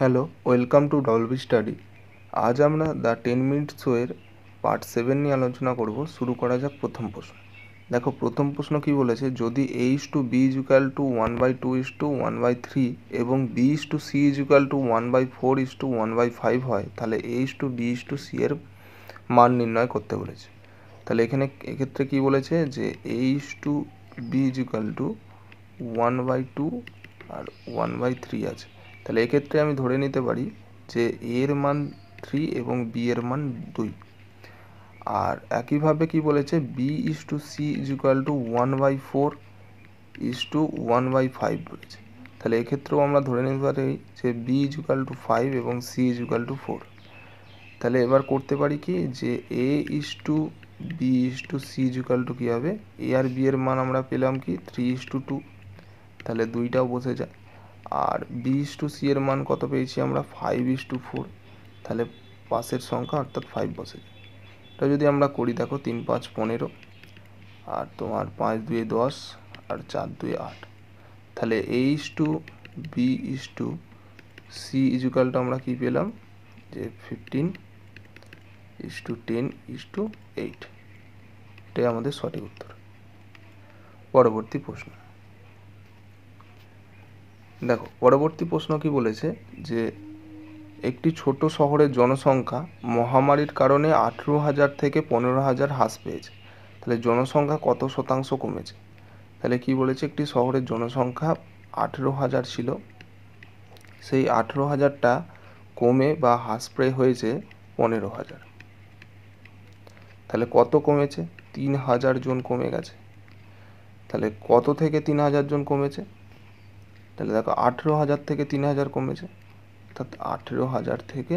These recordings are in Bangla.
Hello, welcome to Dolby study. আজ আমরা দ্য 10 মিনিট শোয়ের পার্ট 7 নিয়ে আলোচনা করব। শুরু করা যাক প্রথম প্রশ্ন। দেখো প্রথম প্রশ্ন কি বলেছে, যদি a is to b is equal to 1/2 is to 1/3 এবং b is to c is equal to 1/4 is to 1/5 হয়, তাহলে a is to b is to c এর মান নির্ণয় করতে বলেছে। তাহলে এক্ষেত্রে কি বলেছে যে a is to b is equal to 1/2 আর 1/3 আছে। তাহলে এক্ষেত্রে আমি ধরে নিতে পারি যে a এর মান 3 এবং b এর মান 2। আর একইভাবে কি বলেছে, b is to c is equal to 1/4 is to 1/5 বলেছে। তাহলে এক্ষেত্রেও আমরা ধরে নিতে পারি যে b is equal to 5 এবং c is equal to 4। তাহলে এবার করতে পারি কি যে a is to b is to c is equal to কী হবে, a আর b এর মান আমরা পেলাম কি 3 is to 2, তাহলে দুইটাও বসে যায়। আর b is to c এর মান কত পেয়েছি আমরা 5 is to 4, তাহলে পাশের সংখ্যা অর্থাৎ 5 বসে যায়। এটা যদি আমরা করি দেখো 3 5 15 আর তোমার 5 2 10 আর 4 2 8, তাহলে a is to b is to c is equal to আমরা কি পেলাম যে 15 is to 10 is to 8। এটাই আমাদের সঠিক উত্তর। পরবর্তী প্রশ্ন দেখো, পরবর্তী প্রশ্ন কি বলেছে যে একটি ছোট শহরের জনসংখ্যা মহামারীর কারণে 18,000 থেকে 15,000 হ্রাস পেয়েছে। তাহলে জনসংখ্যা কত শতাংশ কমেছে? তাহলে কি বলেছে, একটি শহরের জনসংখ্যা 18,000 ছিল, সেই 18,000টা কমে বা হ্রাস পেয়ে হয়েছে 15,000। তাহলে কত কমেছে? 3,000 জন কমে গেছে। তাহলে কত থেকে 3,000 জন কমেছে? তাহলে দেখো 18,000 থেকে 3,000 কমেছে, অর্থাৎ 18,000 থেকে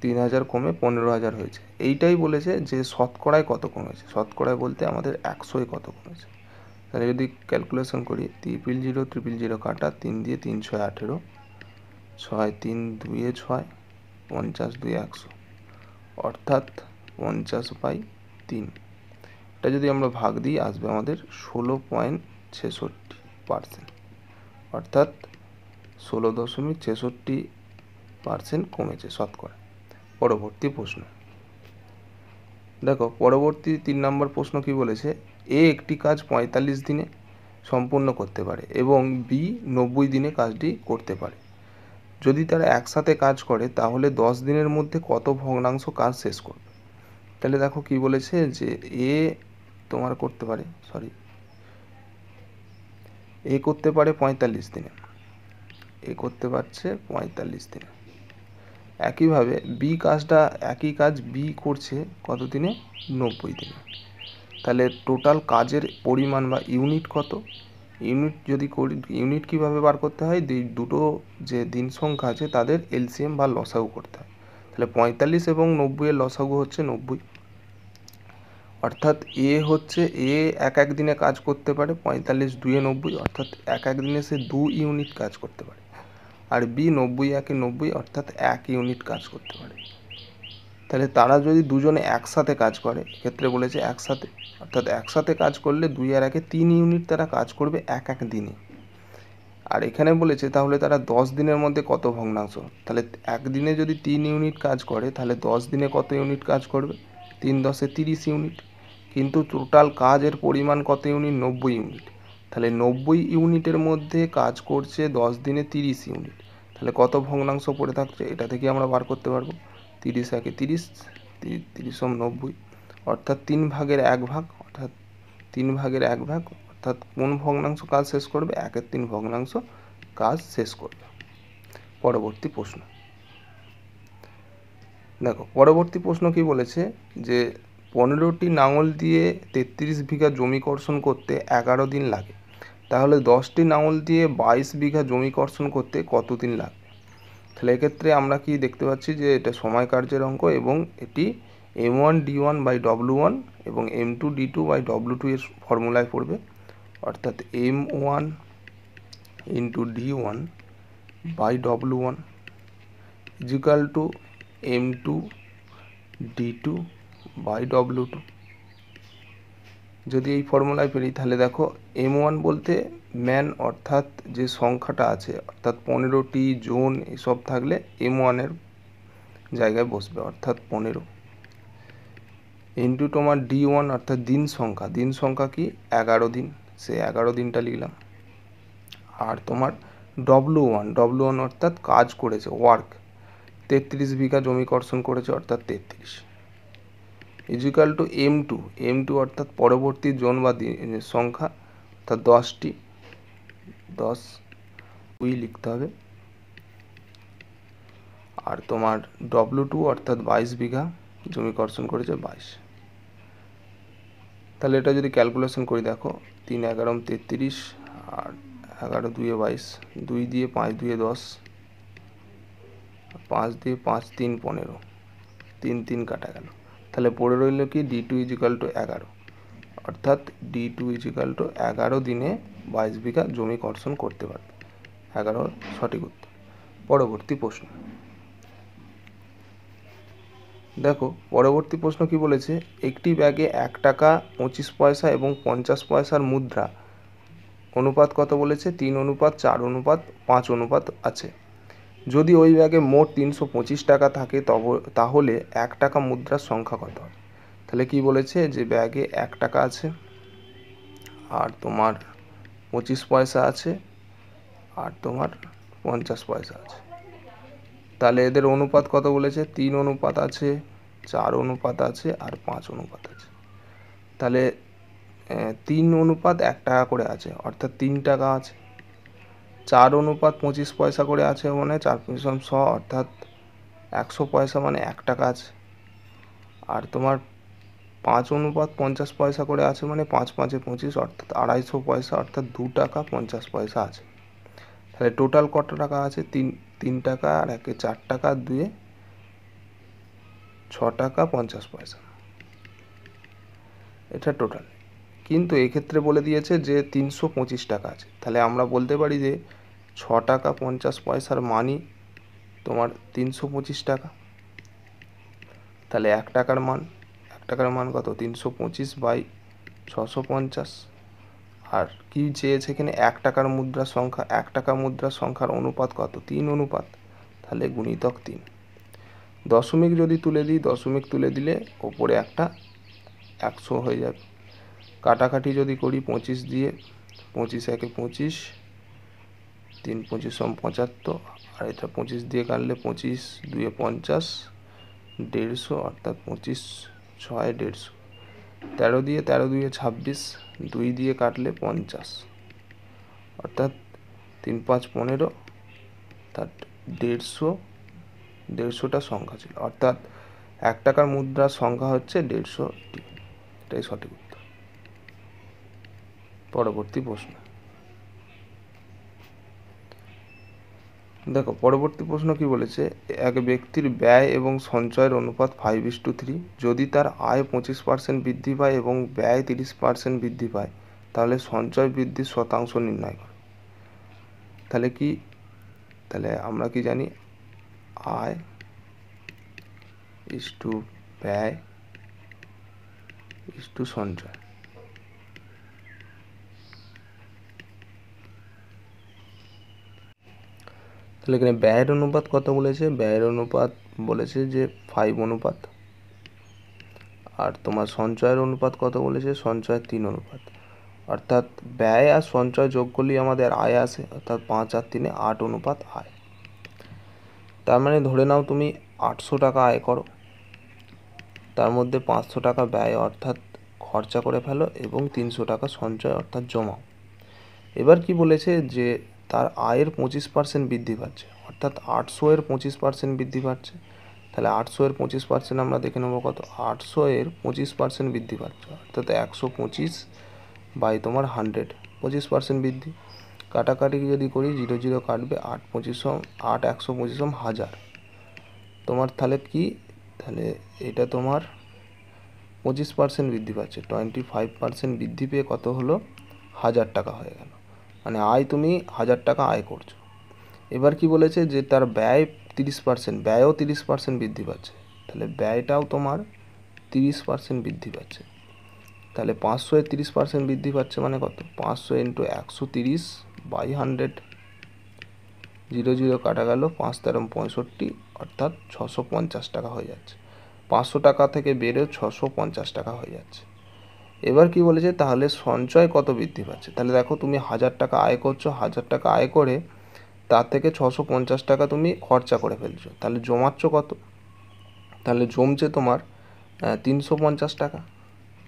3,000 কমে 15,000 হয়েছে। এইটাই বলেছে যে শতকরায় কত কমেছে। শতকরায় বলতে আমাদের 100-এ কত কমেছে। তাহলে যদি ক্যালকুলেশন করি 000 কাটা 3 দিয়ে 3 6 18, 6 3 2 6, 50 2 100, অর্থাৎ 50/3। এটা যদি আমরা ভাগ দিই আসবে আমাদের 16.66%, অর্থাৎ 16.66% কমেছে শতকরা। পরবর্তী প্রশ্ন দেখো, পরবর্তী 3 নম্বর প্রশ্ন কি বলেছে, এ একটি কাজ 45 দিনে সম্পূর্ণ করতে পারে এবং বি 90 দিনে কাজটি করতে পারে। যদি তারা একসাথে কাজ করে তাহলে 10 দিনের মধ্যে কত ভগ্নাংশ কাজ শেষ করবে? তাহলে দেখো কি বলেছে যে এ তোমার করতে পারে এ করতে পারে 45 দিনে, এ করতে পারছে 45 দিনে। একইভাবে বি কাজটা একই কাজ বি করছে কত দিনে? 90 দিনে। তাহলে টোটাল কাজের পরিমাণ বা ইউনিট কত? ইউনিট যদি করি, ইউনিট কীভাবে বার করতে হয়, দুটো যে দিন সংখ্যা আছে তাদের এলসিএম বা লসাগু করতে হয়। তাহলে 45 এবং 90 এর লসাগু হচ্ছে 90, অর্থাৎ এ হচ্ছে এক দিনে কাজ করতে পারে 45 2 90, অর্থাৎ এক দিনে সে 2 ইউনিট কাজ করতে পারে। আর বি 90 1 90, অর্থাৎ 1 ইউনিট কাজ করতে পারে। তাহলে তারা যদি দুজনে একসাথে কাজ করে, এক্ষেত্রে বলেছে একসাথে, অর্থাৎ একসাথে কাজ করলে 2 আর 1 3 ইউনিট তারা কাজ করবে এক দিনে। আর এখানে বলেছে তাহলে তারা 10 দিনের মধ্যে কত ভগ্নাংশ? তাহলে একদিনে যদি 3 ইউনিট কাজ করে তাহলে 10 দিনে কত ইউনিট কাজ করবে? 3 10 30 ইউনিট। কিন্তু টোটাল কাজের পরিমাণ কত ইউনিট? 90 ইউনিট। তাহলে 90 ইউনিটের মধ্যে কাজ করছে 10 দিনে 30 ইউনিট। তাহলে কত ভগ্নাংশ পড়ে থাকছে? এটা থেকে আমরা বার করতে পারবো। 30 1 30, 30 90, অর্থাৎ 3 ভাগের 1 ভাগ, অর্থাৎ 3 ভাগের 1 ভাগ, অর্থাৎ কোন ভগ্নাংশ কাজ শেষ করবে? 1/3 ভগ্নাংশ কাজ শেষ করবে। পরবর্তী প্রশ্ন দেখো, পরবর্তী প্রশ্ন কি বলেছে যে 15টি লাঙল দিয়ে 33 বিঘা জমি কর্ষণ করতে 11 দিন লাগে, তাহলে 10টি লাঙল দিয়ে 22 বিঘা জমি কর্ষণ করতে কত দিন লাগবে? তাহলে এক্ষেত্রে আমরা কি দেখতে পাচ্ছি যে এটা সময় কার্যের অঙ্ক এবং এটি M1D1/W1 এবং M2D2/W2 এর ফর্মুলায় পড়বে, অর্থাৎ M1 × D1/W1 is equal to M2D2/W2। যদি এই ফর্মুলায় পেরি তাহলে দেখো M1 বলতে ম্যান অর্থাৎ যে সংখ্যাটা আছে অর্থাৎ 15টি জোন এসব থাকলে M1-এর জায়গায় বসবে অর্থাৎ 15 ইন্টু তোমার D1 অর্থাৎ দিন সংখ্যা কি 11 দিন, সে 11 দিনটা লিখলাম। আর তোমার W1 অর্থাৎ কাজ করেছে ওয়ার্ক, 33 বিঘা জমি কর্ষণ করেছে অর্থাৎ 33 ইজিক্যাল টু M2 অর্থাৎ পরবর্তী জোন বা সংখ্যা অর্থাৎ 10টি 10 2 লিখতে হবে। আর তোমার W2 অর্থাৎ 22 বিঘা জমি কর্ষণ করেছে 22। তাহলে এটা যদি ক্যালকুলেশন করি দেখো 3 11 33 আর 11 2 22, 2 দিয়ে 5 2 10, 5 দিয়ে 5 3 15, 3 3 কাটা গেল। তাহলে পড়ে রইল কি D2 ইজিক্যাল টু 11 অর্থাৎ D2 ইজিক্যাল টু 11 দিনে 22 বিঘা জমি কর্ষণ করতে পারবে। 11 সঠিক উত্তর। পরবর্তী প্রশ্ন দেখো, পরবর্তী প্রশ্ন কি বলেছে, একটি ব্যাগে 1 টাকা 25 পয়সা এবং 50 পয়সার মুদ্রা অনুপাত কত বলেছে, 3:4:5 আছে। যদি ওই ব্যাগে মোট 325 টাকা থাকে তাহলে 1 টাকা মুদ্রার সংখ্যা কত হবে। তাহলে কি বলেছে যে ব্যাগে 1 টাকা আছে আর তোমার 25 পয়সা আছে আর তোমার 50 পয়সা আছে। তাহলে এদের অনুপাত কত বলেছে, 3 অনুপাত আছে, 4 অনুপাত আছে আর 5 অনুপাত আছে। তাহলে 3 অনুপাত 1 টাকা করে আছে অর্থাৎ 3 টাকা আছে। 4 অনুপাত 25 পয়সা করে আছে মানে 4 × 5 = 100 অর্থাৎ 100 পয়সা মানে 1 টাকা আছে। আর তোমার 5 অনুপাত 50 পয়সা করে আছে মানে 5 × 5 = 25 অর্থাৎ 250 পয়সা অর্থাৎ 2 টাকা 50 পয়সা আছে। তাহলে টোটাল কত টাকা আছে, 3 টাকা আর 1 4 টাকা আর 2 6 টাকা 50 পয়সা, এটা টোটাল। কিন্তু এক্ষেত্রে বলে দিয়েছে যে 325 টাকা আছে। তাহলে আমরা বলতে পারি যে 6 টাকা 50 পয়সার মানই তোমার 325 টাকা। তাহলে 1 টাকার মান কত, 325/650। আর কি চেয়েছে এখানে, 1 টাকার মুদ্রার সংখ্যা, 1 টাকা মুদ্রার সংখ্যার অনুপাত কত, 3 অনুপাত, তাহলে গুণিতক 3। দশমিক যদি তুলে দিই, দশমিক তুলে দিলে ওপরে একটা 100 হয়ে যাবে। কাটাকাটি যদি করি 25 দিয়ে, 25 × 1 = 25, 3 × 25 = 75, আর এটা 25 দিয়ে কাটলে 25 × 2 = 50, 150 অর্থাৎ 25 × 6 = 150। 13 দিয়ে 13 × 2 = 26, 2 দিয়ে কাটলে 50 অর্থাৎ 3 × 5 = 15, অর্থাৎ 150টা সংখ্যা ছিল অর্থাৎ 1 টাকার মুদ্রার সংখ্যা হচ্ছে 150টি। এটাই সঠিক উত্তর। পরবর্তী প্রশ্ন দেখো, পরবর্তী প্রশ্ন কি বলেছে, এক ব্যক্তির ব্যয় এবং সঞ্চয়ের অনুপাত 5:3। যদি তার আয় 25% বৃদ্ধি পায় এবং ব্যয় 30% বৃদ্ধি পায় তাহলে সঞ্চয় বৃদ্ধির শতাংশ নির্ণয় করো। তাহলে আমরা কি জানি, আয় ইসটু ব্যয় ইসটু সঞ্চয়। তাহলে এখানে ব্যয়ের অনুপাত কত বলেছে, ব্যয়ের অনুপাত বলেছে যে 5 অনুপাত। আর তোমার সঞ্চয়ের অনুপাত কত বলেছে, সঞ্চয়ের 3 অনুপাত। অর্থাৎ ব্যয় আর সঞ্চয় যোগ করলেই আমাদের আয় আসে, অর্থাৎ 5 আর 3 8 অনুপাত আয়। তার মানে ধরে নাও তুমি 800 টাকা আয় করো, তার মধ্যে 500 টাকা ব্যয় অর্থাৎ খরচা করে ফেলো এবং 300 টাকা সঞ্চয় অর্থাৎ জমাও। এবার কি বলেছে যে তার আয়ের 25% বৃদ্ধি পাচ্ছে, অর্থাৎ 800 এর 25% বৃদ্ধি পাচ্ছে। তাহলে 800 এর 25% আমরা দেখে নেবো কত, 800 এর 25% বৃদ্ধি পাচ্ছে অর্থাৎ 125/100, 25% বৃদ্ধি। কাটাকাটি যদি করি 0 0 কাটবে, 8 125 1000 তোমার। তাহলে কি, তাহলে এটা তোমার 25% বৃদ্ধি পাচ্ছে, 25% বৃদ্ধি পেয়ে কত হলো, 1000 টাকা হয়ে গেল। মানে আয় তুমি 1000 টাকা আয় করছো। এবার কি বলেছে যে তার ব্যয় 30%, ব্যয়ও 30% বৃদ্ধি পাচ্ছে, তাহলে ব্যয়টাও তোমার 30% বৃদ্ধি পাচ্ছে। তাহলে 500 এর 30% বৃদ্ধি পাচ্ছে মানে কত? 500 ইন্টু 130 বাই 100, 0 0 কাটা গেল, 5 তেরো 65, অর্থাৎ 650 টাকা হয়ে যাচ্ছে। 500 টাকা থেকে বেড়ে 650 টাকা হয়ে যাচ্ছে। এবার কি বলেছে, তাহলে সঞ্চয় কত বৃদ্ধি পাচ্ছে? তাহলে দেখো, তুমি 1000 টাকা আয় করছো, 1000 টাকা আয় করে তার থেকে 650 টাকা তুমি খরচা করে ফেলছো, তাহলে জমাচ্ছ কত? তাহলে জমছে তোমার 350 টাকা।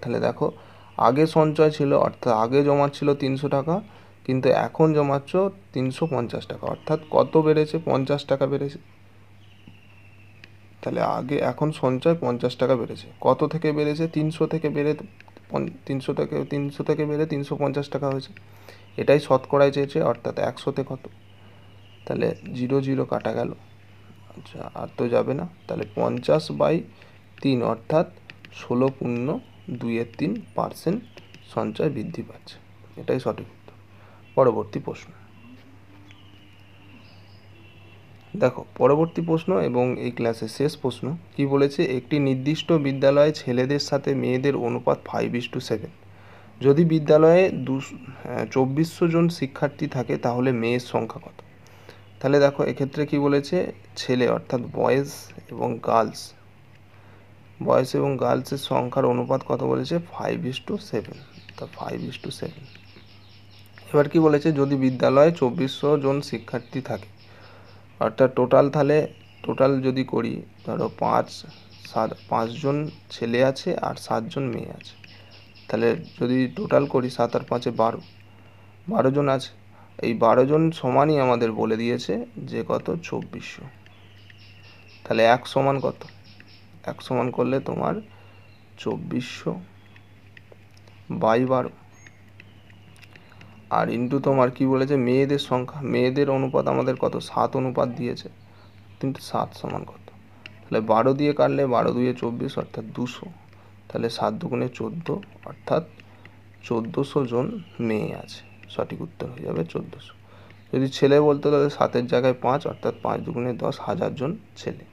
তাহলে দেখো, আগে সঞ্চয় ছিল অর্থাৎ আগে জমাচ্ছিল 300 টাকা, কিন্তু এখন জমাচ্ছ 350 টাকা, অর্থাৎ কত বেড়েছে? 50 টাকা বেড়েছে। তাহলে এখন সঞ্চয় 50 টাকা বেড়েছে। কত থেকে বেড়েছে? 300 থেকে বেড়ে 350 টাকা হয়েছে। এটাই শতকরায় চেয়েছে, অর্থাৎ 100তে কত? তাহলে 0 0 কাটা গেল, আচ্ছা আর তো যাবে না, তাহলে 50/3, অর্থাৎ 16.2-3% সঞ্চয় বৃদ্ধি পাচ্ছে। এটাই সঠিক উত্তর। পরবর্তী প্রশ্ন দেখো, পরবর্তী প্রশ্ন এবং এই ক্লাসের শেষ প্রশ্ন কি বলেছে, একটি নির্দিষ্ট বিদ্যালয়ে ছেলেদের সাথে মেয়েদের অনুপাত 5:7। যদি বিদ্যালয়ে 2400 জন শিক্ষার্থী থাকে তাহলে মেয়ের সংখ্যা কত? তাহলে দেখো, এক্ষেত্রে কি বলেছে, ছেলে অর্থাৎ বয়েজ এবং গার্লসের সংখ্যার অনুপাত কত বলেছে? 5:7, তা 5:7। এবার কি বলেছে, যদি বিদ্যালয়ে 2400 জন শিক্ষার্থী থাকে, অর্থাৎ টোটাল যদি করি, ধরো 5 জন ছেলে আছে আর 7 জন মেয়ে আছে, তাহলে যদি টোটাল করি 7 আর 5 12 জন আছে। এই 12 জন সমানই আমাদের বলে দিয়েছে যে কত? 2400। তাহলে 1 সমান কত? 1 সমান করলে তোমার 2400/12, আর ইন্টু তোমার কি বলেছে, মেয়েদের সংখ্যা, মেয়েদের অনুপাত আমাদের কত? 7 অনুপাত দিয়েছে, কিন্তু 7 সমান কত? তাহলে 12 দিয়ে কাটলে 12 2 24, অর্থাৎ 200। তাহলে 7 দুগুণে 14, অর্থাৎ 1400 জন মেয়ে আছে। সঠিক উত্তর হয়ে যাবে 1400। যদি ছেলে বলতো তাহলে 7-এর জায়গায় 5, অর্থাৎ 5 দুগুণে 10, 1000 জন ছেলে।